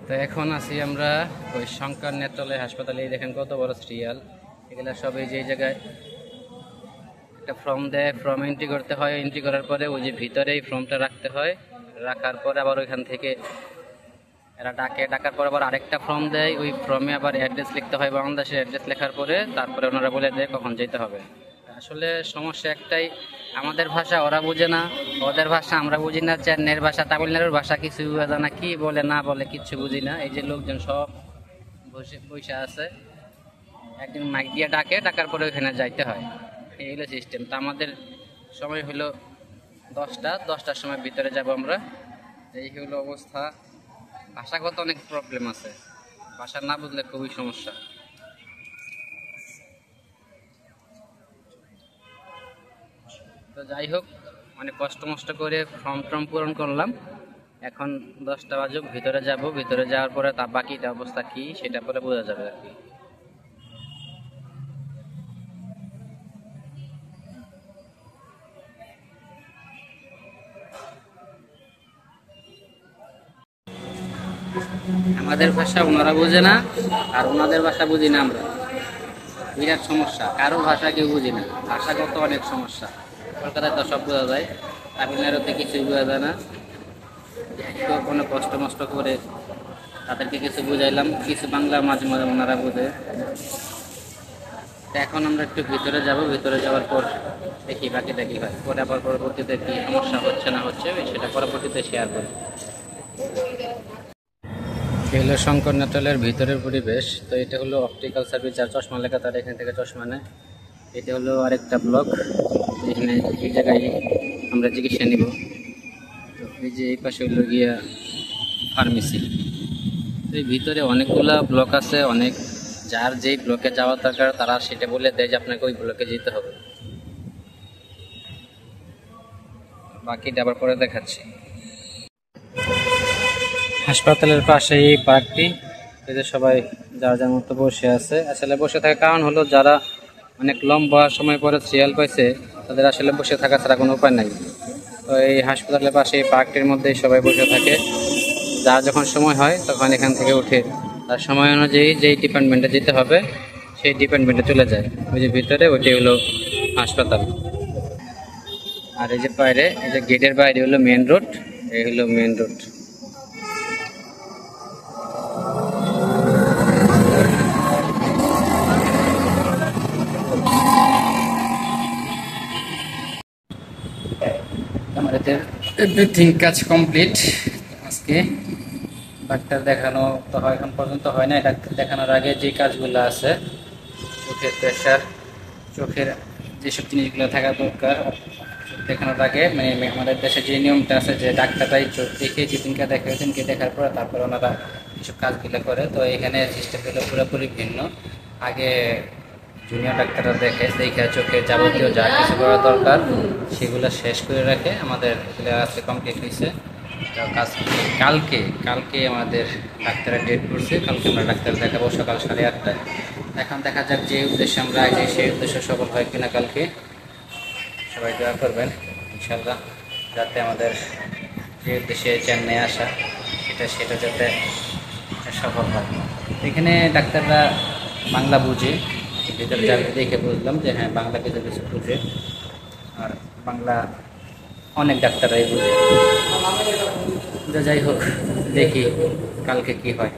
তো এখন আছি আমরা ওই শঙ্কর নেত্রালয় হাসপাতালে। দেখেন কত বড় সিরিয়াল, এগুলা সব এই যে জায়গায় একটা ফর্ম দেয়, ফর্ম এন্ট্রি করতে হয়। এন্ট্রি করার পরে ওই যে ভিতরে এই ফর্মটা রাখতে হয়, রাখার পরে আবার ওইখান থেকে এরা ডাকার পর আবার আরেকটা ফর্ম দেয়। ওই ফর্মে আবার অ্যাড্রেস লিখতে হয়, বাংলাদেশের অ্যাড্রেস লেখার পরে তারপরে ওনারা বলে দেয় কখন যেতে হবে। আসলে সমস্যা একটাই, আমাদের ভাষা ওরা বুঝে না, ওদের ভাষা আমরা বুঝি না, চেন্নাইয়ের ভাষা, তামিলনাড়ুর ভাষা কিছু বোঝে না, কি বলে না বলে কিচ্ছু বুঝি না। এই যে লোকজন সব বসে আছে, একজন মাইক দিয়ে ডাকার পরে ওইখানে যাইতে হয়, এই হলো সিস্টেম। তো আমাদের সময় হলো 10টার সময় ভিতরে যাব আমরা। এই হলো অবস্থা। ভাষাগত অনেক প্রবলেম আছে, ভাষা না বুঝলে খুবই সমস্যা। তো যাই হোক, মানে কষ্ট মষ্ট করে ফর্ম টর্ম পূরণ করলাম। এখন 10টা বাজুক, ভিতরে যাব। ভিতরে যাওয়ার পরে তার বাকিটা অবস্থা কি সেটা পরে বোঝা যাবে আর কি। আমাদের ভাষা ওনারা বোঝে না, আর ওনাদের ভাষা বুঝি না আমরা। বিরাট সমস্যা, কারো ভাষা কেউ বুঝি না, ভাষাগত অনেক সমস্যা। কলকাতায় তো সব বোঝা যায়, তামিলনাড়ুতে কিছুই বোঝা যায় না। কোনো কষ্ট মষ্ট করে তাদেরকে কিছু বুঝাইলাম, কিছু বাংলা মাঝে মাঝে ওনারা বোঝে। এখন আমরা একটু ভিতরে যাব, ভিতরে যাওয়ার পর দেখি বাকিটা কি হয়, পরে আবার পরবর্তীতে কি সমস্যা হচ্ছে না হচ্ছে সেটা পরবর্তীতে শেয়ার করি। হলো শঙ্কর নেত্রালয়ের ভিতরের পরিবেশ। তো এটা হলো অপটিক্যাল সার্ভিস, যার চশমা লেখা তারা এখান থেকে চশমা নেয়। এটা হলো আরেকটা ব্লক, এখানে এই জায়গায় আমরা চিকিৎসা নিব। তো এই যে এই পাশে হলো গিয়া ফার্মেসি। এই ভিতরে অনেকগুলা ব্লক আছে, অনেক, যার যেই ব্লকে যাওয়া দরকার তারা সেটা বলে দেয় যে আপনাকে ওই ব্লকে যেতে হবে। বাকিটা আবার পরে দেখাচ্ছি। হাসপাতালের পাশে এই পার্কটি, এদের সবাই যার যার মতো বসে আছে। আসলে বসে থাকার কারণ হলো যারা অনেক লম্বা সময় পরে সিরিয়াল পাইছে তাদের আসলে বসে থাকা ছাড়া কোনো উপায় নাই। তো এই হাসপাতালের পাশে এই পার্কটির মধ্যেই সবাই বসে থাকে, যার যখন সময় হয় তখন এখান থেকে উঠে তার সময় অনুযায়ী যেই ডিপার্টমেন্টে যেতে হবে সেই ডিপার্টমেন্টে চলে যায়। ওই যে ভিতরে ওইটি হলো হাসপাতাল। আর এই যে বাইরে, এই যে গেটের বাইরে হলো মেন রোড, এই হলো মেন রোড। আমাদের এভরিথিং কাজ কমপ্লিট। আজকে ডাক্তার দেখানো তো এখন পর্যন্ত হয় না, ডাক্তার দেখানোর আগে যে কাজগুলো আছে, চোখের প্রেশার, চোখের যেসব জিনিসগুলো থাকা দরকার দেখানোর আগে, মানে আমাদের দেশে যে নিয়মটা আছে যে ডাক্তাররাই চোখ দেখে যেদিনকে দেখে ওইদিনকে দেখার পরে তারপর ওনারা কিছু কাজগুলো করে। তো এখানে সিস্টেমগুলো পুরোপুরি ভিন্ন। আগে জুনিয়র ডাক্তাররা দেখে চোখে যাবতীয় যা কিছু করা দরকার সেগুলো শেষ করে রাখে। আমাদের এগুলো আজকে কমপ্লিট হয়েছে। তো কালকে আমাদের ডাক্তারের ডেট পড়ছে, কালকে আমরা ডাক্তার দেখাবো সকাল 8:30টায়। এখন দেখা যাক যে উদ্দেশ্যে আমরা আছি সেই উদ্দেশ্য সফল হয় কিনা। কালকে সবাই দোয়া করবেন ইনশাল্লাহ, যাতে আমাদের যে উদ্দেশ্যে চেন্নাই আসা সেটা যাতে সফল হয়। এখানে ডাক্তাররা বাংলা বুঝে, ভিতরে যাকে দেখে বুঝলাম যে হ্যাঁ বাংলা কিছু কিছু বুঝে, আর বাংলা অনেক ডাক্তাররাই বুঝে। যাই হোক, দেখি কালকে কি হয়।